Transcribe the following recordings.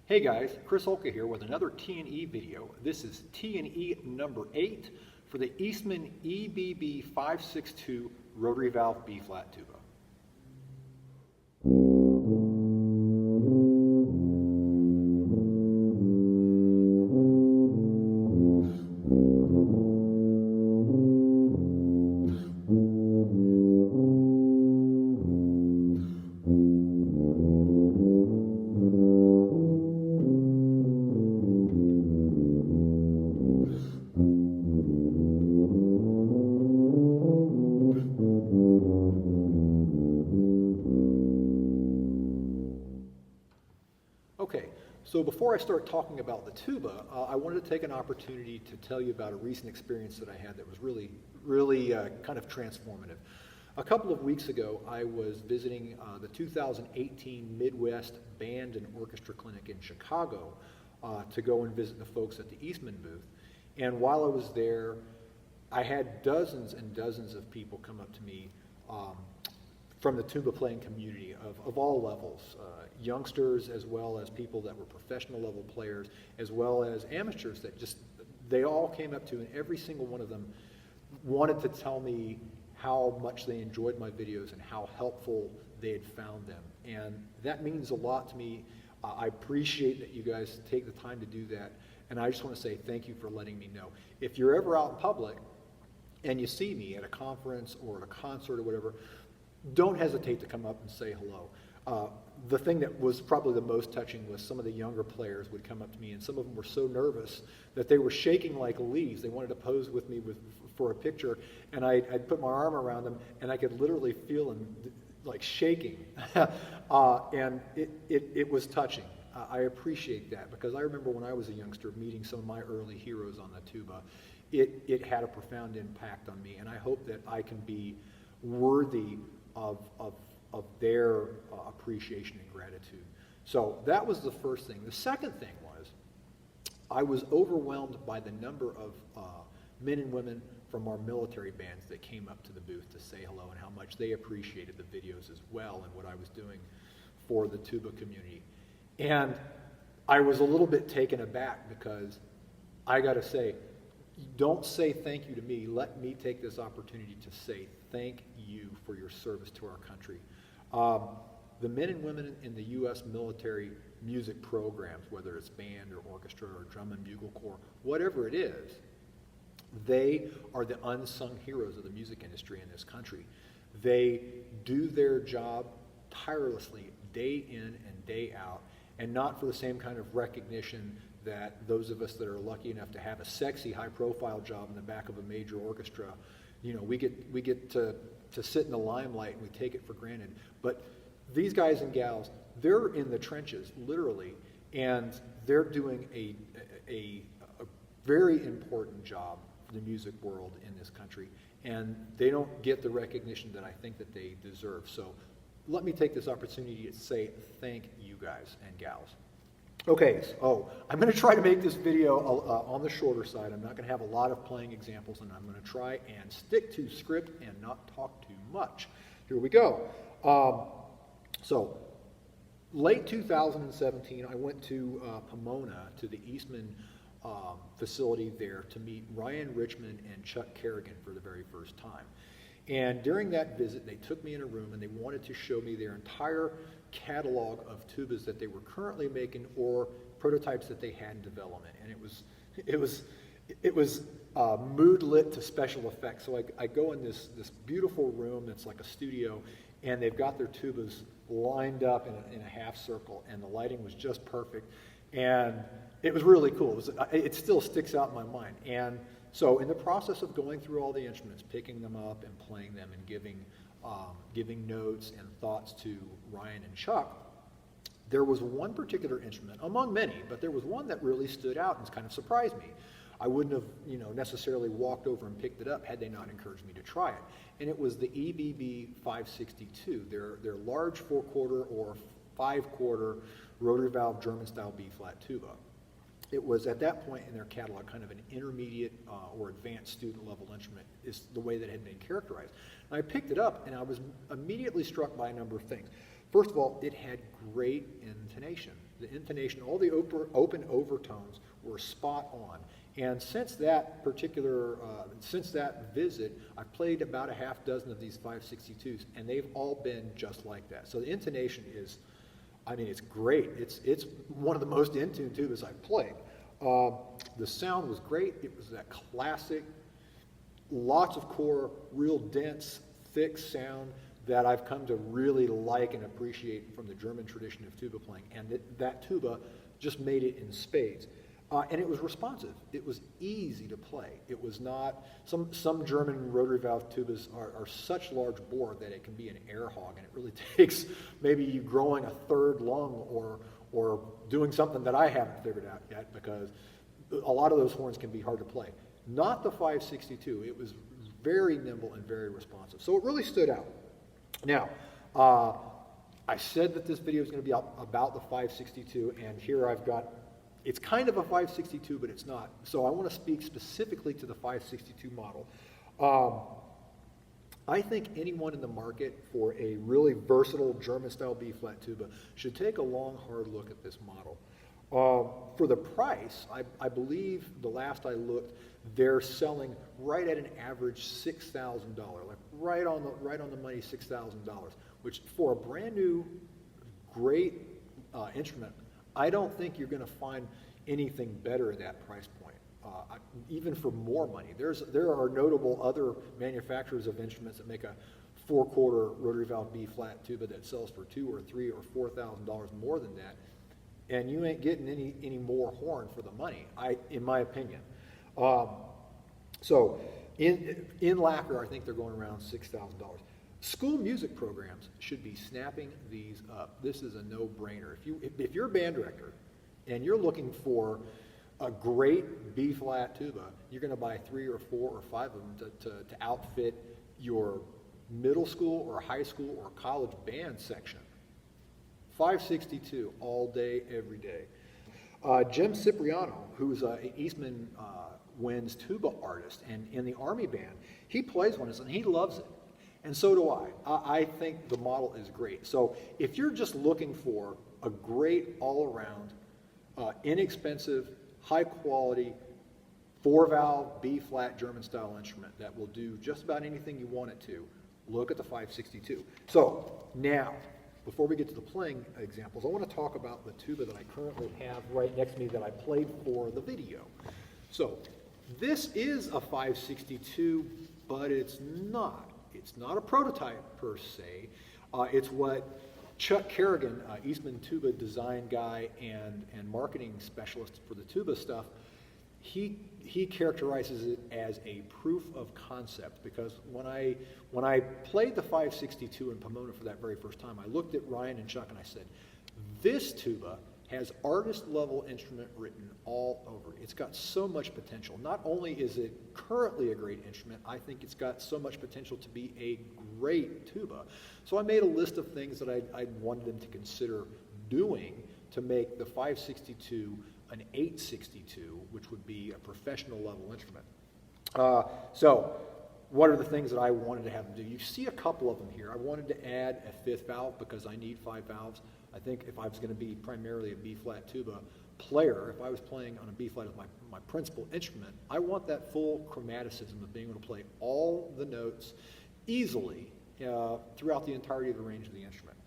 Hey guys, Chris Olka here with another T&E video. This is T&E number 8 for the Eastman EBB562 rotary valve B-flat tuba. Okay, so before I start talking about the tuba, I wanted to take an opportunity to tell you about a recent experience that I had that was really kind of transformative. A couple of weeks ago, I was visiting the 2018 Midwest Band and Orchestra Clinic in Chicago to go and visit the folks at the Eastman booth. And while I was there, I had dozens and dozens of people come up to me from the tuba playing community of all levels, youngsters as well as people that were professional level players, as well as amateurs that they all came up to, and every single one of them wanted to tell me how much they enjoyed my videos and how helpful they had found them. And that means a lot to me. I appreciate that you guys take the time to do that, and I just want to say thank you for letting me know. If you're ever out in public and you see me at a conference or at a concert or whatever, don't hesitate to come up and say hello. The thing that was probably the most touching was some of the younger players would come up to me, and some of them were so nervous that they were shaking like leaves. They wanted to pose with me for a picture, and I'd put my arm around them, and I could literally feel them like shaking. And it was touching. I appreciate that, because I remember when I was a youngster meeting some of my early heroes on the tuba. It had a profound impact on me, and I hope that I can be worthy of their appreciation and gratitude. So that was the first thing. The second thing was I was overwhelmed by the number of men and women from our military bands that came up to the booth to say hello, and how much they appreciated the videos as well and what I was doing for the tuba community. And I was a little bit taken aback, because I got to say, don't say thank you to me. Let me take this opportunity to say thank you for your service to our country. The men and women in the U.S. military music programs, whether it's band or orchestra or drum and bugle corps, whatever it is, they are the unsung heroes of the music industry in this country. They do their job tirelessly, day in and day out, and not for the same kind of recognition that those of us that are lucky enough to have a sexy, high-profile job in the back of a major orchestra, you know, we get to sit in the limelight, and we take it for granted. But these guys and gals, they're in the trenches, literally, and they're doing a very important job for the music world in this country, and they don't get the recognition that I think that they deserve. So let me take this opportunity to say thank you guys and gals. Okay, so I'm going to try to make this video on the shorter side. I'm not going to have a lot of playing examples, and I'm going to try and stick to script and not talk too much. Here we go. So late 2017, I went to Pomona, to the Eastman facility there, to meet Ryan Richmond and Chuck Kerrigan for the very first time. And during that visit, they took me in a room, and they wanted to show me their entire catalog of tubas that they were currently making, or prototypes that they had in development. And it was mood lit to special effects. So I go in this beautiful room that's like a studio, and they've got their tubas lined up in a half circle, and the lighting was just perfect. And it was really cool. It still sticks out in my mind. And so in the process of going through all the instruments, picking them up and playing them, and giving notes and thoughts to Ryan and Chuck, there was one particular instrument, among many, but there was one that really stood out and kind of surprised me. I wouldn't have, necessarily walked over and picked it up had they not encouraged me to try it. And it was the EBB562, their large 4/4 or 5/4 rotary valve German-style B-flat tuba. It was, at that point in their catalog, kind of an intermediate or advanced student-level instrument, is the way that it had been characterized. And I picked it up, and I was immediately struck by a number of things. First of all, it had great intonation. the intonation, all the open overtones were spot on. And since that particular, since that visit, I've played about a half dozen of these 562s, and they've all been just like that. So the intonation is, I mean, it's great. It's one of the most in-tune tubas I've played. The sound was great. It was that classic, lots of core, real dense, thick sound that I've come to really like and appreciate from the German tradition of tuba playing. And that tuba just made it in spades. And it was responsive. It was easy to play. It was not, some German rotary valve tubas are such large bore that it can be an air hog, and it really takes maybe you growing a third lung or doing something that I haven't figured out yet, because a lot of those horns can be hard to play. Not the 562. It was very nimble and very responsive. So it really stood out. Now, I said that this video is going to be about the 562, and here I've got, it's kind of a 562, but it's not. So I want to speak specifically to the 562 model. I think anyone in the market for a really versatile German-style B-flat tuba should take a long, hard look at this model. For the price, I believe the last I looked, they're selling right at an average $6,000, like right on the money, $6,000, which for a brand new, great instrument, I don't think you're going to find anything better at that price point. Even for more money, there are notable other manufacturers of instruments that make a 4/4 rotary valve B-flat tuba that sells for $2,000 or $3,000 or $4,000 more than that, and you ain't getting any more horn for the money, in my opinion. So in lacquer, I think they're going around $6,000. School music programs should be snapping these up. This is a no-brainer. If you're a band director and you're looking for a great B-flat tuba, you're going to buy 3 or 4 or 5 of them to outfit your middle school or high school or college band section. 562 all day, every day. Jim Cipriano, who's an Eastman Wind's tuba artist and in the Army band, he plays one and he loves it. And so do I. I think the model is great. So if you're just looking for a great all-around, inexpensive, high-quality, 4-valve, B-flat German-style instrument that will do just about anything you want it to, look at the 562. So now, before we get to the playing examples, I want to talk about the tuba that I currently have right next to me that I played for the video. So this is a 562, but it's not. It's not a prototype per se. It's what Chuck Kerrigan, Eastman tuba design guy and marketing specialist for the tuba stuff, he characterizes it as a proof of concept, because when I played the 562 in Pomona for that very first time, I looked at Ryan and Chuck and I said, this tuba has artist-level instrument written all over it. It's got so much potential. Not only is it currently a great instrument, I think it's got so much potential to be a great tuba. So I made a list of things that I wanted them to consider doing to make the 562 an 862, which would be a professional-level instrument. So what are the things that I wanted to have them do? You see a couple of them here. I wanted to add a 5th valve because I need 5 valves. I think if I was going to be primarily a B-flat tuba player, if I was playing on a B-flat as my principal instrument, I want that full chromaticism of being able to play all the notes easily throughout the entirety of the range of the instrument.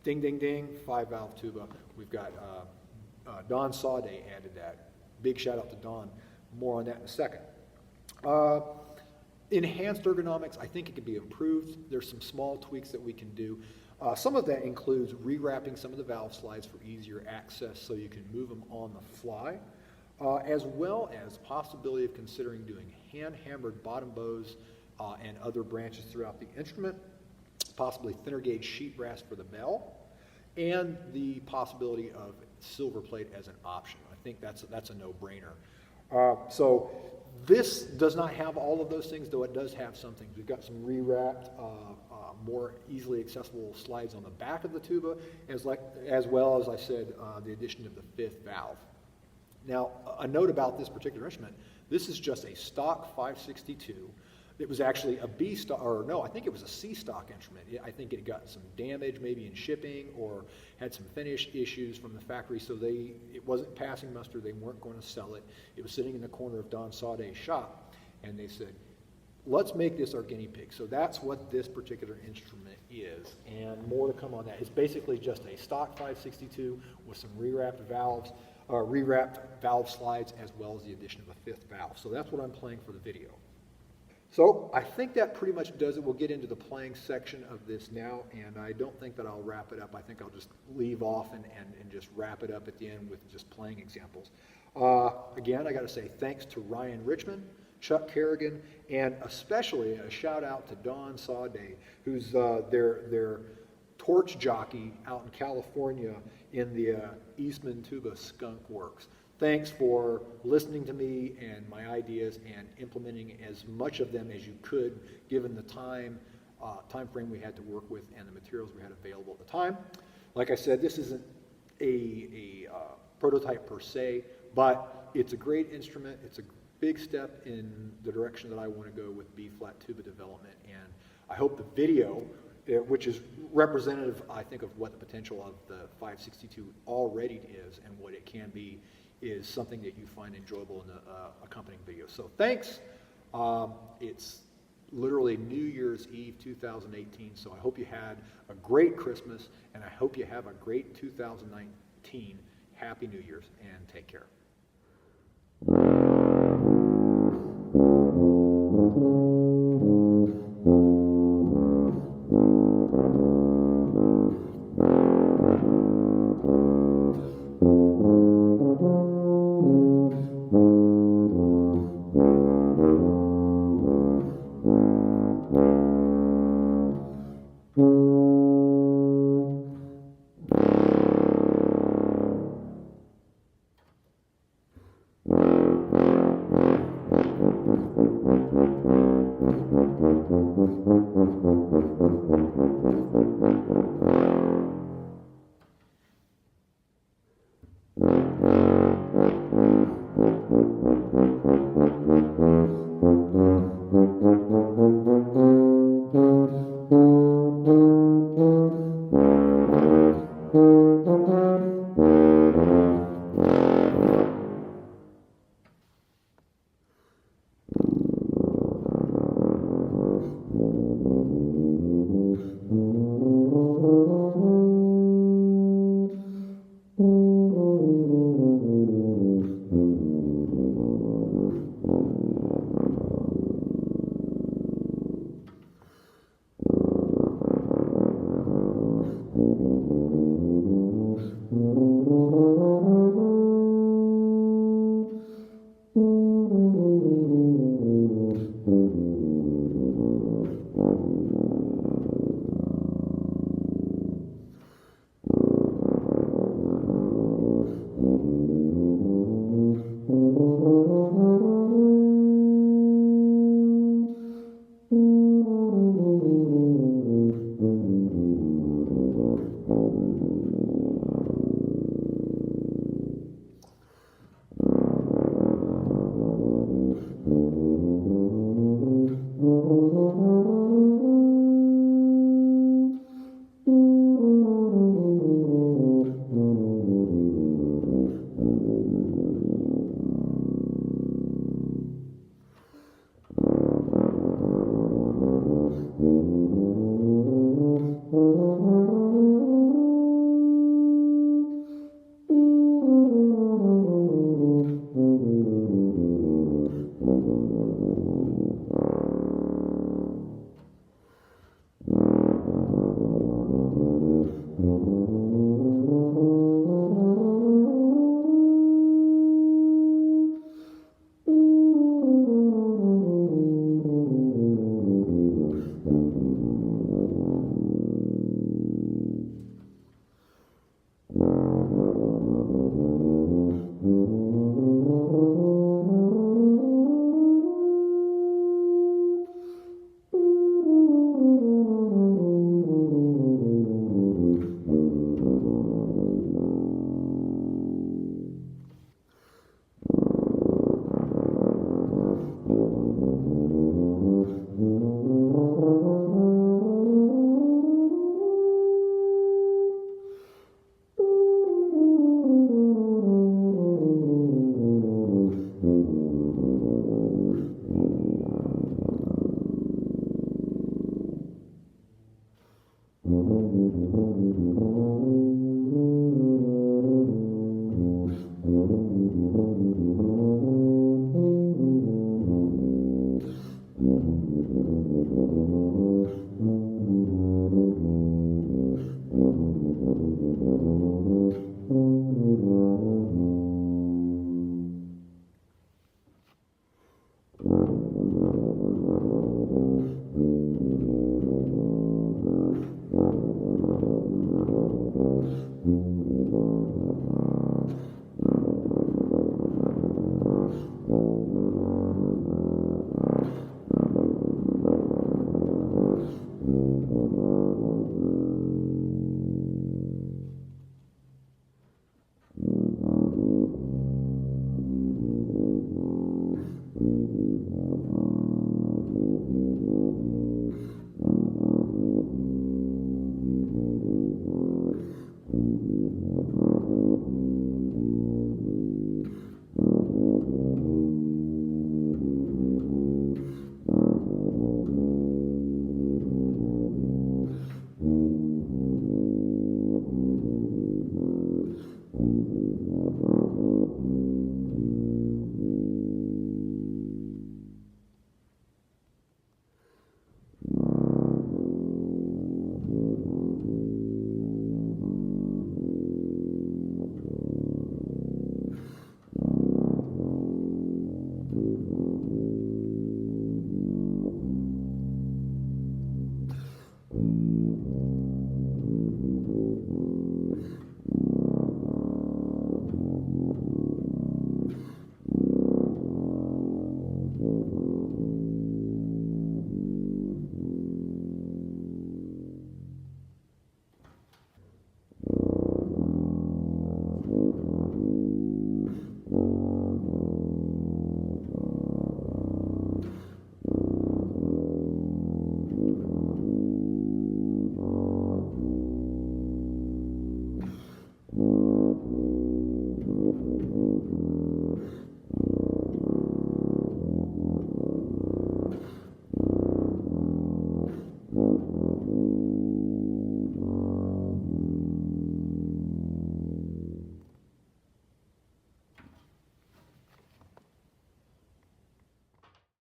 ding, ding, ding, 5-valve tuba. We've got Don Sauday added that. Big shout out to Don. More on that in a second. Enhanced ergonomics, I think it can be improved. There's some small tweaks that we can do. Some of that includes rewrapping some of the valve slides for easier access so you can move them on the fly, as well as possibility of considering doing hand-hammered bottom bows and other branches throughout the instrument, possibly thinner gauge sheet brass for the bell, and the possibility of silver plate as an option. I think that's a no-brainer. So this does not have all of those things, though it does have some things. We've got some rewrapped, more easily accessible slides on the back of the tuba, as well as I said, the addition of the 5th valve. Now, a note about this particular instrument, this is just a stock 562. It was actually a B stock, or no, I think it was a C stock instrument. I think it got some damage maybe in shipping or had some finish issues from the factory, so it wasn't passing muster. They weren't going to sell it. It was sitting in the corner of Don Sauday's shop, and they said, let's make this our guinea pig. So that's what this particular instrument is, and more to come on that. It's basically just a stock 562 with some rewrapped valves, rewrapped valve slides, as well as the addition of a 5th valve. So that's what I'm playing for the video. So I think that pretty much does it. We'll get into the playing section of this now, and I don't think that I'll wrap it up. I think I'll just leave off and just wrap it up at the end with just playing examples. Again, I got to say thanks to Ryan Richmond, Chuck Kerrigan, and especially a shout out to Don Sauday, who's their torch jockey out in California in the Eastman Tuba Skunk Works. Thanks for listening to me and my ideas and implementing as much of them as you could, given the time frame we had to work with and the materials we had available at the time. Like I said, this isn't a prototype per se, but it's a great instrument. It's a big step in the direction that I want to go with B-flat tuba development, and I hope the video, which is representative, I think, of what the potential of the 562 already is and what it can be, is something that you find enjoyable in the accompanying video. So thanks. It's literally New Year's Eve 2018, so I hope you had a great Christmas, and I hope you have a great 2019. Happy New Year's, and take care.